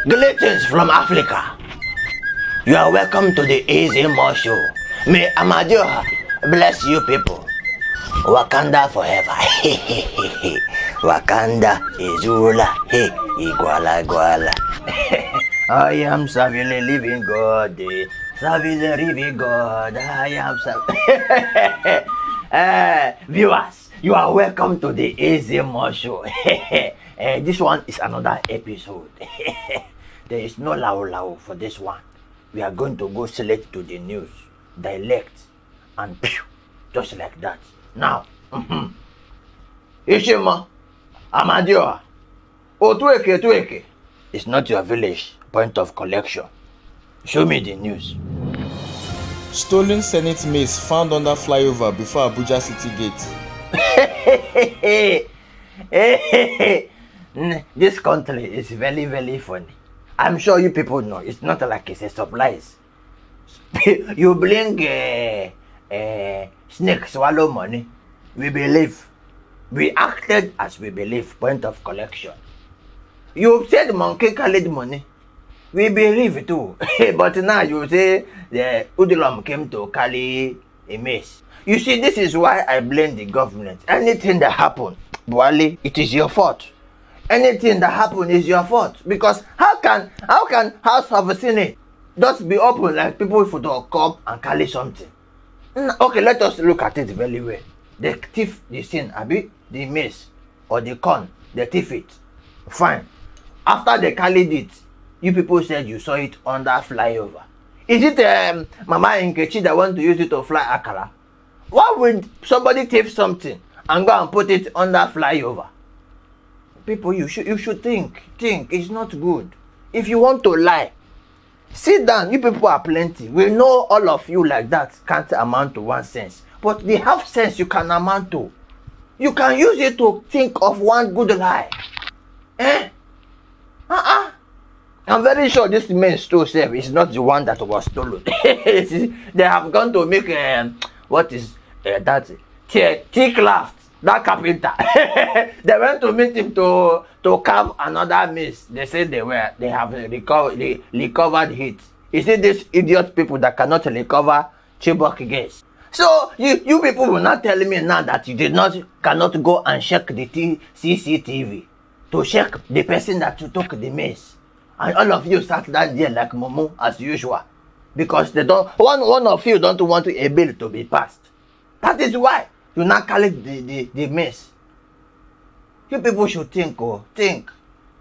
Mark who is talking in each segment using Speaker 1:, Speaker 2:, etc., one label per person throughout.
Speaker 1: Greetings from Africa. You are welcome to the Easy More Show. May Amadioha bless you people. Wakanda forever. Wakanda is ruler. Hey, Iguala Iguala. I am serving the living God. Serving the living God. I am serving. Viewers, you are welcome to the Easy More Show. This one is another episode. There is no lao for this one. We are going to go straight to the news, direct, and pew, just like that. Now, Ishima, Amadioha, Otueke, it's not your village point of collection. Show me the news.
Speaker 2: Stolen Senate mace found under flyover before Abuja City Gate.
Speaker 1: This country is very, very funny. I'm sure you people know. It's not like it's a surprise. You bring snake swallow money. We believe. We acted as we believe. Point of collection. You said monkey carried money. We believe too. But now you say the Udulom came to carry a mace. You see, this is why I blame the government. Anything that happened, Buhari, it is your fault. Anything that happened is your fault. Because how can House of Senate just be open like people for to come and carry something? Okay, let us look at it very well. They thief the sin, abi, the mace or the corn, they thief it. Fine. After they carried it, you people said you saw it under flyover. Is it Mama Nkechi that want to use it to fly akara? Why would somebody thief something and go and put it under flyover? People, you should think. It's not good. If you want to lie, sit down. You people are plenty. We know all of you like that can't amount to 1 cent. But the half cents you can amount to. You can use it to think of one good lie. I'm very sure this man's store self is not the one that was stolen. They have gone to make what is that? T-craft. That carpenter. They went to meet him to carve another mace. They said they have recovered it. You see these idiot people that cannot recover Chibok gas. So you people will not tell me now that you cannot go and check the CCTV to check the person that you took the mace. And all of you sat that there like Momo as usual. Because they don't one of you don't want a bill to be passed. That is why you now call it the mace. You people should think.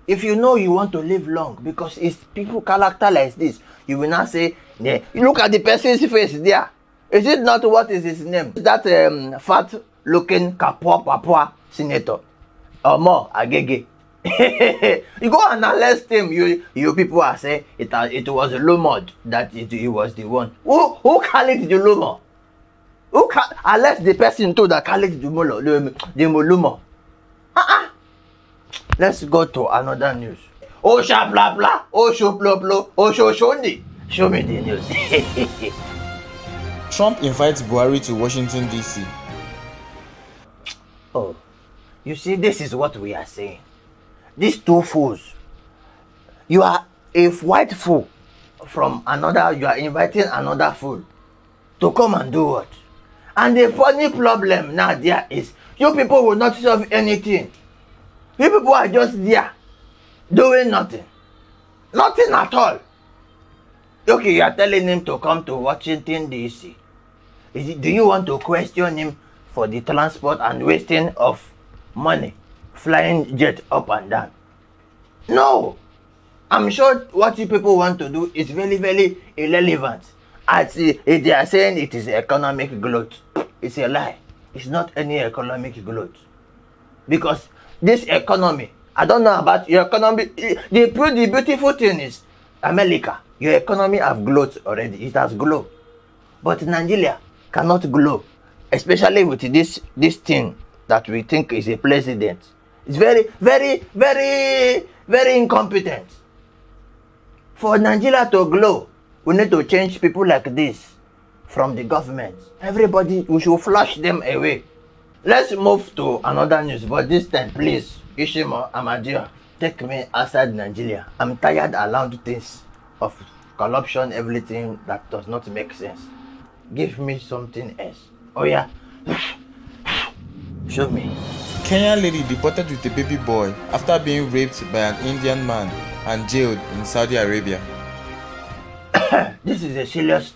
Speaker 1: If you know you want to live long, because it's people character like this, you will not say, yeah. Look at the person's face there. Is it not what is his name? That fat looking Papua senator. Or more, Agege. You go and arrest him. You people are saying it was a Lumod that he was the one. Who carried the Lumod? Unless the person too that carried the Molumo. Let's go to another news. Oh sha blah blah. Oh show blah blah. Oh show shoni. Show me the news.
Speaker 2: Trump invites Buhari to Washington DC.
Speaker 1: Oh, you see, this is what we are saying. These two fools. You are a white fool from another. You are inviting another fool to come and do what? And the funny problem now there is, you people will not solve anything. You people are just there, doing nothing. Nothing at all. Okay, you are telling him to come to Washington, D.C. Do you want to question him for the transport and wasting of money, flying jet up and down? No. I'm sure what you people want to do is very, very irrelevant. As they are saying it is economic growth. It's a lie. It's not any economic growth. Because this economy, I don't know about your economy. The beautiful thing is, America, your economy have growth already. It has grown. But Nigeria cannot grow. Especially with this thing that we think is a president. It's very, very, very, very incompetent. For Nigeria to grow, we need to change people like this from the government. Everybody, we should flush them away. Let's move to another news, but this time, please, Ishima Amadioha, Take me outside Nigeria. I'm tired around things of corruption, everything that does not make sense. Give me something else. Oh yeah. Show me.
Speaker 2: Kenyan lady deported with a baby boy after being raped by an Indian man and jailed in Saudi Arabia.
Speaker 1: This is a serious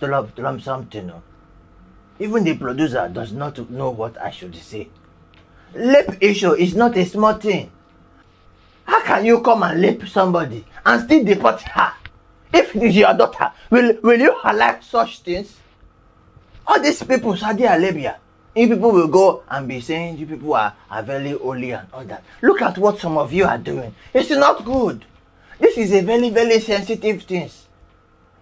Speaker 1: something. No? Even the producer does not know what I should say. Rape issue is not a small thing. How can you come and rape somebody and still deport her? If it is your daughter, will you allow such things? All these people, Saudi Arabia, you people will go and be saying you people are very holy and all that. Look at what some of you are doing. It's not good. This is a very, very sensitive thing.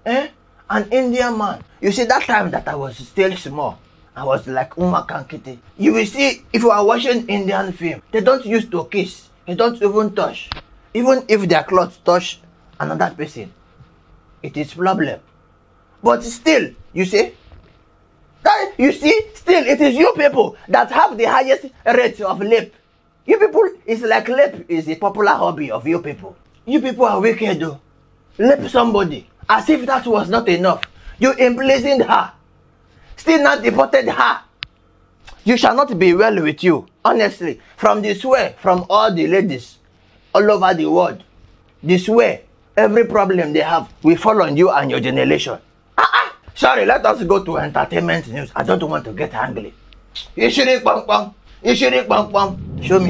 Speaker 1: An Indian man. You see, that time that I was still small, I was like Uma Kankiti. You will see, if you are watching Indian film, they don't used to kiss. They don't even touch. Even if their clothes touch another person, it is problem. But still, you see, still it is you people that have the highest rate of rape. You people, it's like rape is a popular hobby of you people. You people are wicked though. Rape somebody as if that was not enough. You imprisoned her, still not deported her. You shall not be well with you, honestly. From this way, from all the ladies all over the world, this way, every problem they have will fall on you and your generation. Sorry, let us go to entertainment news. I don't want to get angry. Show me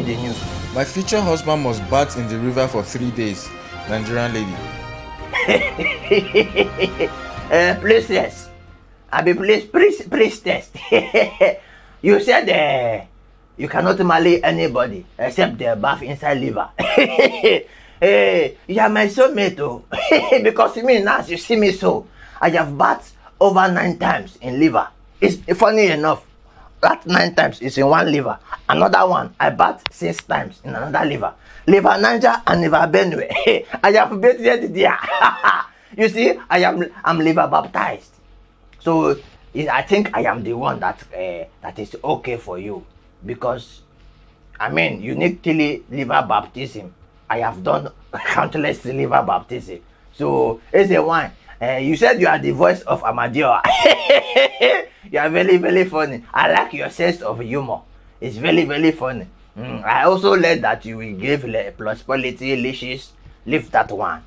Speaker 1: the news.
Speaker 2: My future husband must bath in the river for 3 days. Nigerian lady.
Speaker 1: Priestess. I be priestess. You said you cannot marry anybody except the bath inside liver. You are my soulmate, oh. Because me now, you see me so. I have bathed over 9 times in liver. It's funny enough. That 9 times is in one liver. Another one, I bathed 6 times in another liver. Liver Niger and liver Benue. I have bathed there. You see, I'm liver baptized. So I think I am the one that is okay for you, because I mean, uniquely liver baptism. I have done countless liver baptism. So it's a one. You said you are the voice of Amadioha. You are very, very funny. I like your sense of humor. It's very, very funny. I also learned that you will give plus quality leashes. Leave that one.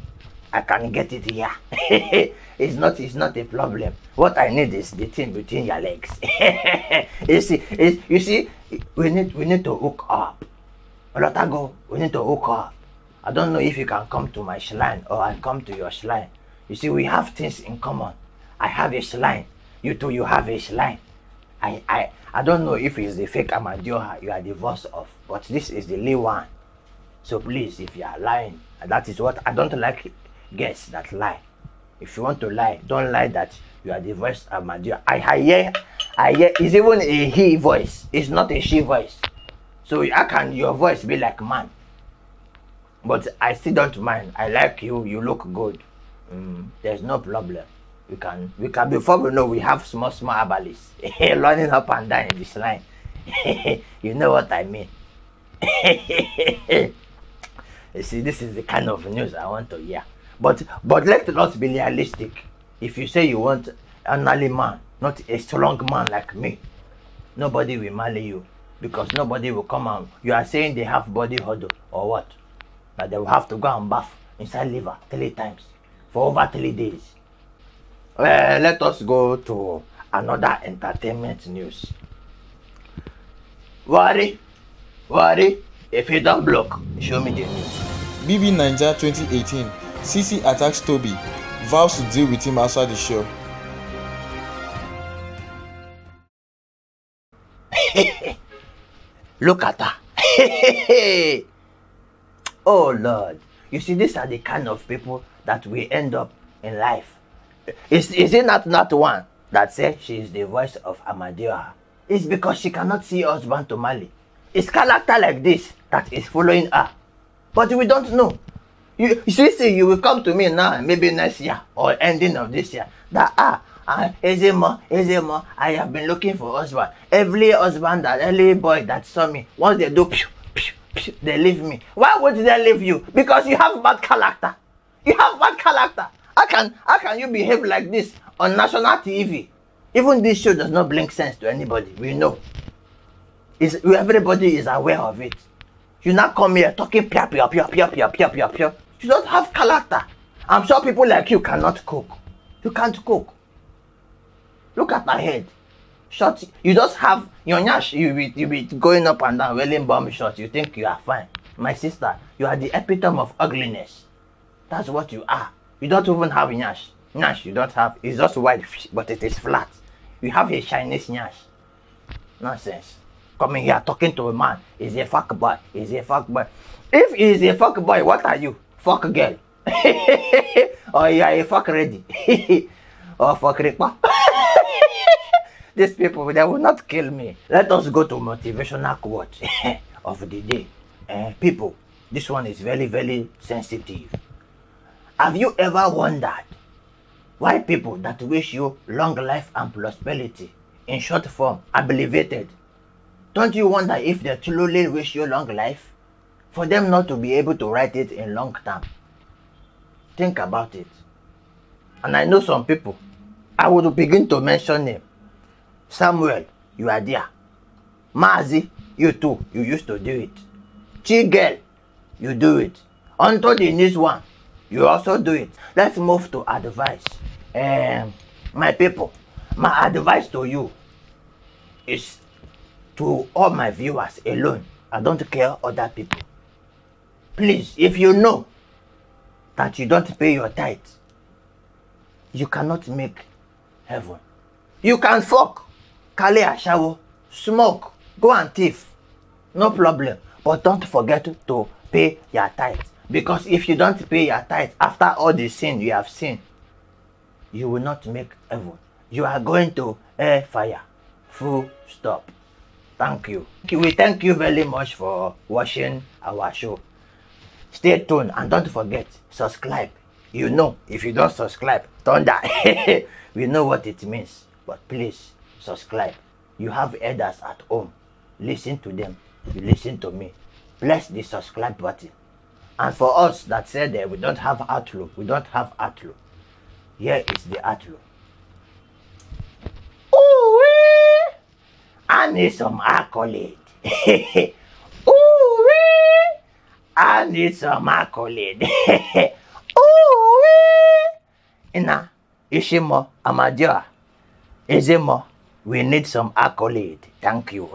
Speaker 1: I can get it here. It's not a problem. What I need is the thing between your legs. You see, we need to hook up. Olotago, we need to hook up. I don't know if you can come to my shrine or I come to your shrine. You see, we have things in common. I have a shrine. You too, you have a shrine. I don't know if it's the fake Amadioha you are the voice of, but this is the real one. So please, if you are lying, that is what I don't like. Guess that lie. If you want to lie, don't lie that you are the voice of Amadioha. I hear. It's even a he voice. It's not a she voice. So how can your voice be like man? But I still don't mind. I like you. You look good. There's no problem. We can before we know, we have small abalis running up and down in this line. You know what I mean. You see, this is the kind of news I want to hear. But let us be realistic. If you say you want an early man, not a strong man like me, nobody will marry you, because nobody will come out. You are saying they have body odor or what? That they will have to go and bath inside liver 3 times for over 3 days. Let us go to another entertainment news. Worry, if you don't block, show me the news.
Speaker 2: BB Naija 2018. CC attacks Toby, vows to deal with him outside the show.
Speaker 1: Look at her. Oh Lord. You see, these are the kind of people that we end up in life. Is it not one that says she is the voice of Amadioha? It's because she cannot see husband to marry. It's character like this that is following her. But we don't know. You see, you will come to me now, maybe next year or ending of this year, that Ezemo, I have been looking for husband. Every husband, every boy that saw me, once they do They leave me. Why would they leave you? Because you have bad character. You have bad character. How can you behave like this on national TV? Even this show does not bring sense to anybody. We know. Everybody is aware of it. You now come here talking pia. You don't have character. I'm sure people like you cannot cook. You can't cook. Look at my head. Short. You just have your nyash. You be going up and down, wearing bomb shots. You think you are fine. My sister, you are the epitome of ugliness. That's what you are. You don't even have nyash. Nyash you don't have. It's just white, but it is flat. You have a Chinese nyash. Nonsense. Coming here talking to a man. He's a fuck boy. He's a fuck boy. If he's a fuck boy, what are you? Fuck girl. Or you are a fuck ready. Or fuck ripa. These people, they will not kill me. Let us go to motivational quote of the day. People, this one is very, very sensitive. Have you ever wondered why people that wish you long life and prosperity, in short form, abbreviated, don't you wonder if they truly wish you long life? For them not to be able to write it in long term. Think about it. And I know some people, I would begin to mention name. Samuel, you are there. Mazi, you too, you used to do it. Chigel, you do it. Onto the next one, you also do it. Let's move to advice. My people, my advice to you is to all my viewers alone. I don't care other people. Please, if you know that you don't pay your tithe, you cannot make heaven. You can fuck, carry a shower, smoke, go and thief. No problem. But don't forget to pay your tithe. Because if you don't pay your tithe after all the sin you have seen, you will not make heaven. You are going to fire. Full stop. Thank you. We thank you very much for watching our show. Stay tuned and don't forget, subscribe. You know, if you don't subscribe, don't die. We know what it means. But please, subscribe. You have elders at home. Listen to them. You listen to me. Press the subscribe button. And for us that said that we don't have outlook, here is the outlook. Ooh-wee! I need some accolade. Ooh-wee! I need some accolade. Ooh-wee! Ina, Ishimo, Amadia, Ezemo, we need some accolade. Thank you.